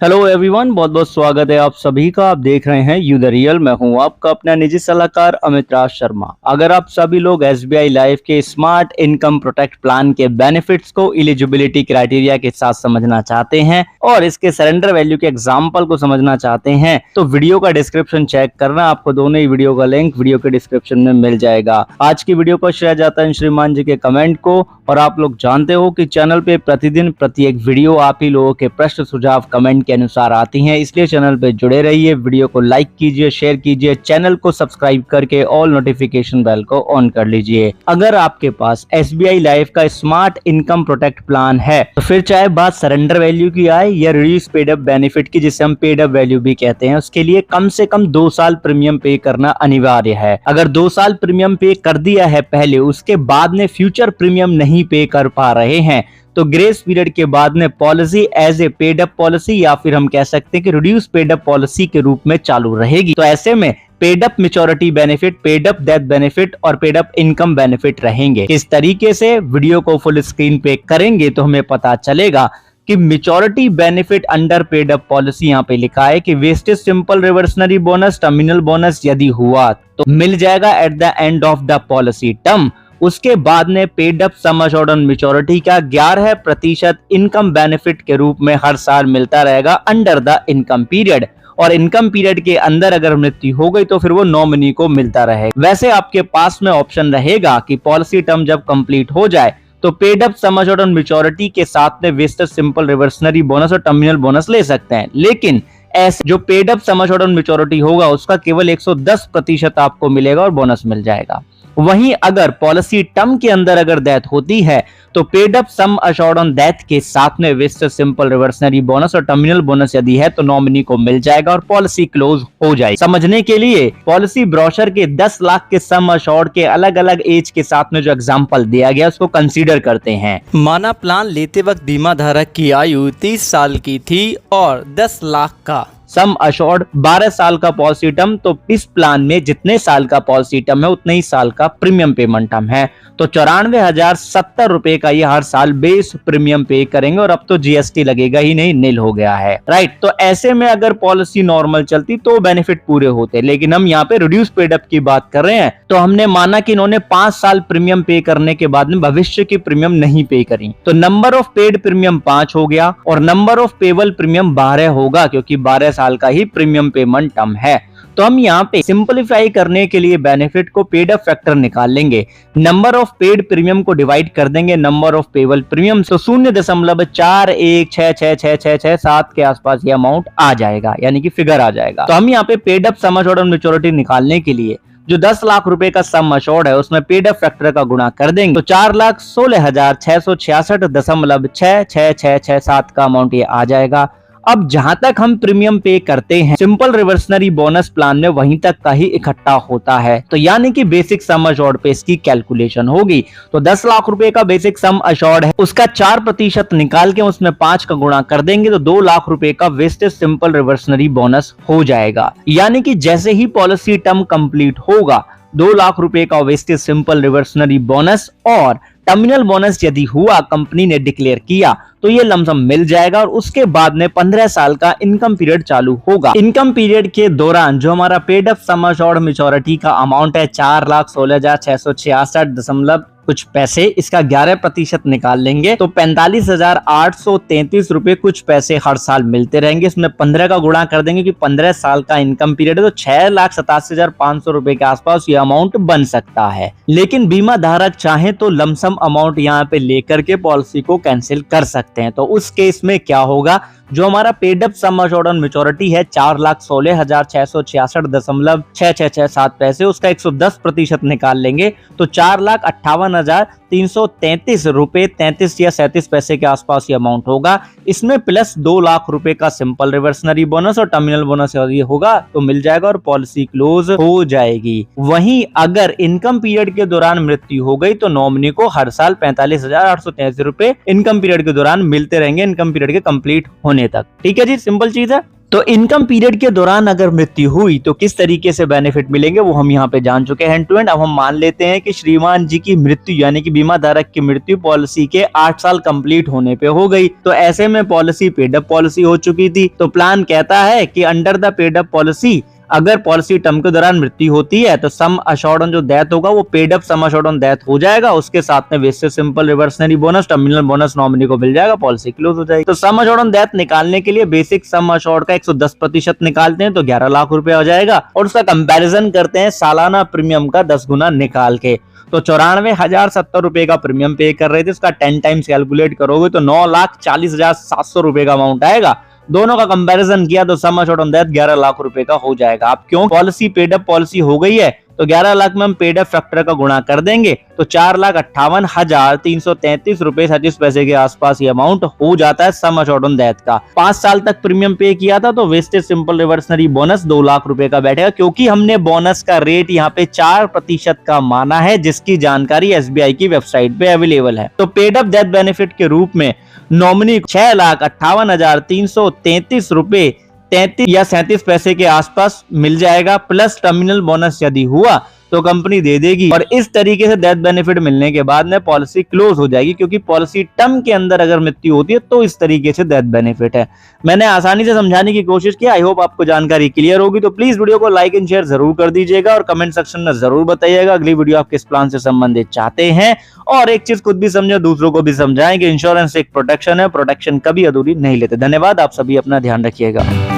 Hello everyone, बहुत बहुत स्वागत है आप सभी का। आप देख रहे हैं यू द रियल। मैं हूं आपका अपना निजी सलाहकार अमित राज शर्मा। अगर आप सभी लोग एसबीआई लाइफ के स्मार्ट इनकम प्रोटेक्ट प्लान के बेनिफिट्स को एलिजिबिलिटी क्राइटेरिया के साथ समझना चाहते हैं और इसके सरेंडर वैल्यू के एग्जाम्पल को समझना चाहते हैं तो वीडियो का डिस्क्रिप्शन चेक करना। आपको दोनों ही वीडियो का लिंक वीडियो के डिस्क्रिप्शन में मिल जाएगा। आज की वीडियो पर श्रेय जाता है श्रीमान जी के कमेंट को। और आप लोग जानते हो कि चैनल पे प्रतिदिन प्रति एक वीडियो आप ही लोगों के प्रश्न सुझाव कमेंट के अनुसार आती हैं, इसलिए चैनल पे जुड़े रहिए। वीडियो को लाइक कीजिए, शेयर कीजिए, चैनल को सब्सक्राइब करके ऑल नोटिफिकेशन बेल को ऑन कर लीजिए। अगर आपके पास एसबीआई लाइफ का स्मार्ट इनकम प्रोटेक्ट प्लान है तो फिर चाहे बात सरेंडर वैल्यू की आए या रिड्यूस पेड अप बेनिफिट की, जिसे हम पेड अप वैल्यू भी कहते हैं, उसके लिए कम से कम 2 साल प्रीमियम पे करना अनिवार्य है। अगर 2 साल प्रीमियम पे कर दिया है पहले, उसके बाद में फ्यूचर प्रीमियम नहीं पे कर पा रहे हैं तो ग्रेस पीरियड के बाद में policy as a paid up policy या फिर हम कह सकते हैं कि रिड्यूस पेड अप पॉलिसी के रूप में चालू रहेगी। तो ऐसे में paid up maturity benefit, paid up death benefit और पेड अप इनकम बेनिफिट रहेंगे। इस तरीके से वीडियो को फुल स्क्रीन पे करेंगे तो हमें पता चलेगा कि maturity benefit under paid up policy यहाँ पे लिखा है कि wastage simple reversionary bonus, terminal bonus यदि हुआ तो मिल जाएगा at the end of the policy term. उसके बाद में paid up sum assured on maturity का 11% इनकम बेनिफिट के रूप में हर साल मिलता रहेगा अंडर द इनकम पीरियड। और इनकम पीरियड के अंदर अगर मृत्यु हो गई तो फिर वो नॉमिनी को मिलता रहेगा। वैसे आपके पास में ऑप्शन रहेगा कि पॉलिसी टर्म जब कंप्लीट हो जाए तो paid up sum assured on maturity के साथ में वेस्टेज सिंपल रिवर्सनरी बोनस और टर्मिनल बोनस ले सकते हैं, लेकिन ऐसे जो paid up sum assured on maturity होगा उसका केवल 110% आपको मिलेगा और बोनस मिल जाएगा। वहीं अगर पॉलिसी टर्म के अंदर अगर डेथ होती है तो paid up sum assured on death के साथ में वेस्टेज सिंपल रिवर्सनरी बोनस और टर्मिनल बोनस यदि है तो नॉमिनी को मिल जाएगा और पॉलिसी क्लोज हो जाएगी। समझने के लिए पॉलिसी ब्रोशर के 10 लाख के सम अश्योर्ड के अलग अलग एज के साथ में जो एग्जांपल दिया गया उसको कंसीडर करते हैं। माना प्लान लेते वक्त बीमा धारक की आयु 30 साल की थी और 10 लाख का सम अश्योर्ड 12 साल का पॉलिसी टर्म, तो इस प्लान में जितने साल का पॉलिसी टर्म है उतने ही साल का प्रीमियम पेमेंट टर्म है। तो 94,070 रुपए का ये हर साल बेस प्रीमियम पे करेंगे और अब तो जीएसटी लगेगा ही नहीं, नील हो गया है, राइट। तो ऐसे में अगर पॉलिसी नॉर्मल चलती तो बेनिफिट पूरे होते, लेकिन हम यहाँ पे रिड्यूस पेड अप की बात कर रहे हैं तो हमने माना कि इन्होंने 5 साल प्रीमियम पे करने के बाद में भविष्य की प्रीमियम नहीं पे करी तो नंबर ऑफ पेड प्रीमियम 5 हो गया और नंबर ऑफ पेबल प्रीमियम 12 होगा, क्योंकि 12 साल का ही प्रीमियम पेमेंट टर्म है। तो हम यहाँ पे सिंपलीफाई करने के लिए बेनिफिट को पेड अप फैक्टर निकाल लेंगे, नंबर ऑफ पेड प्रीमियम को डिवाइड कर देंगे नंबर ऑफ पेबल प्रीमियम, तो 0.416667 के आसपास ये अमाउंट आ जाएगा, यानी कि फिगर आ जाएगा। तो हम यहाँ पे paid up sum assured on maturity निकालने के लिए जो 10 लाख रुपए का सम अश्योर्ड है उसमें पेड अप फैक्टर का गुणा कर देंगे तो 4,16,666.6667 का अमाउंट ये आ जाएगा। अब जहां तक हम प्रीमियम पे करते हैं सिंपल रिवर्सनरी बोनस प्लान में वहीं तक का ही इकट्ठा होता है, तो यानी कि बेसिक सम अश्योर्ड पे इसकी कैलकुलेशन होगी। तो 10 लाख रुपए का बेसिक सम अश्योर्ड है, उसका 4% निकाल के उसमें 5 का गुणा कर देंगे तो 2 लाख रुपए का वेस्टेज सिंपल रिवर्सनरी बोनस हो जाएगा। यानी कि जैसे ही पॉलिसी टर्म कंप्लीट होगा 2 लाख रुपए का वेस्टेज सिंपल रिवर्सनरी बोनस और टर्मिनल बोनस यदि हुआ, कंपनी ने डिक्लेयर किया तो ये लमसम मिल जाएगा और उसके बाद में 15 साल का इनकम पीरियड चालू होगा। इनकम पीरियड के दौरान जो हमारा paid up sum assured maturity का अमाउंट है 4,16,666 कुछ पैसे, इसका 11% निकाल लेंगे तो 45,833 रुपए कुछ पैसे हर साल मिलते रहेंगे। इसमें 15 का गुणा कर देंगे कि 15 साल का इनकम पीरियड है तो 6,87,500 रुपए के आसपास ये अमाउंट बन सकता है। लेकिन बीमा धारक चाहे तो लमसम अमाउंट यहाँ पे लेकर के पॉलिसी को कैंसिल कर सकते हैं। तो उस केस में क्या होगा, जो हमारा paid up sum assured on maturity है 4,16,666.6667 पैसे, उसका 110% निकाल लेंगे तो 4,58,333 रुपए 33 या 37 पैसे के आसपास ये अमाउंट होगा। इसमें प्लस 2 लाख रुपए का सिंपल रिवर्सनरी बोनस और टर्मिनल बोनस ये होगा तो मिल जाएगा और पॉलिसी क्लोज हो जाएगी। वहीं अगर इनकम पीरियड के दौरान मृत्यु हो गई तो नॉमिनी को हर साल 45,833 रुपए इनकम पीरियड के दौरान मिलते रहेंगे, इनकम पीरियड के कंप्लीट होने तक। ठीक है जी, सिंपल चीज है। तो इनकम पीरियड के दौरान अगर मृत्यु हुई तो किस तरीके से बेनिफिट मिलेंगे वो हम यहाँ पे जान चुके हैं टू एंड। अब हम मान लेते हैं कि श्रीमान जी की मृत्यु यानी कि बीमा धारक की मृत्यु पॉलिसी के 8 साल कंप्लीट होने पे हो गई, तो ऐसे में पॉलिसी पेड अप पॉलिसी हो चुकी थी। तो प्लान कहता है कि under the paid up policy अगर पॉलिसी टर्म के दौरान मृत्यु होती है तो सम अश्योर्ड ऑन जो डेथ होगा वो paid up sum assured on death हो जाएगा, उसके साथ में wastage simple reversionary bonus terminal bonus nominee को मिल जाएगा, पॉलिसी क्लोज हो जाएगी। तो सम अश्योर्ड ऑन डेथ निकालने के लिए बेसिक सम अश्योर्ड का 110% निकालते हैं तो 11 लाख रुपए हो जाएगा और उसका कंपैरिजन करते हैं सालाना प्रीमियम का 10 गुना निकाल के। तो 94,070 रुपए का प्रीमियम पे कर रहे थे, उसका 10 टाइम्स कैलकुलेट करोगे तो 9,40,700 रुपए का अमाउंट आएगा। दोनों का कंपैरिजन किया तो sum assured on death 11 lakh रुपए का हो जाएगा। अब क्यों पॉलिसी पेड अप पॉलिसी हो गई है तो 11 लाख में हम पेड अप फैक्टर का गुणा कर देंगे तो 4,58,333 रुपए 37 पैसे के आसपास ये अमाउंट हो जाता है सम अश्योर्ड ऑन डेथ का। 5 साल तक प्रीमियम पे किया था तो wastage simple reversionary bonus 2 lakh रुपए का बैठेगा, क्योंकि हमने बोनस का रेट यहाँ पे 4% का माना है, जिसकी जानकारी SBI की वेबसाइट पे अवेलेबल है। तो पेड अप डेथ बेनिफिट के रूप में नॉमिनी 6,58,333 रुपए 33 या 37 पैसे के आसपास मिल जाएगा, प्लस टर्मिनल बोनस यदि हुआ तो कंपनी दे देगी। और इस तरीके से डेथ बेनिफिट मिलने के बाद में पॉलिसी क्लोज हो जाएगी, क्योंकि पॉलिसी टर्म के अंदर अगर मृत्यु होती है तो इस तरीके से डेथ बेनिफिट है। मैंने आसानी से समझाने की कोशिश की, आई होप आपको जानकारी क्लियर होगी। तो प्लीज वीडियो को लाइक एंड शेयर जरूर कर दीजिएगा और कमेंट सेक्शन में जरूर बताइएगा अगली वीडियो आप किस प्लान से संबंधित चाहते हैं। और एक चीज खुद भी समझे दूसरों को भी समझाएं कि इंश्योरेंस एक प्रोटेक्शन है, प्रोटेक्शन कभी अधूरी नहीं लेते। धन्यवाद, आप सभी अपना ध्यान रखिएगा।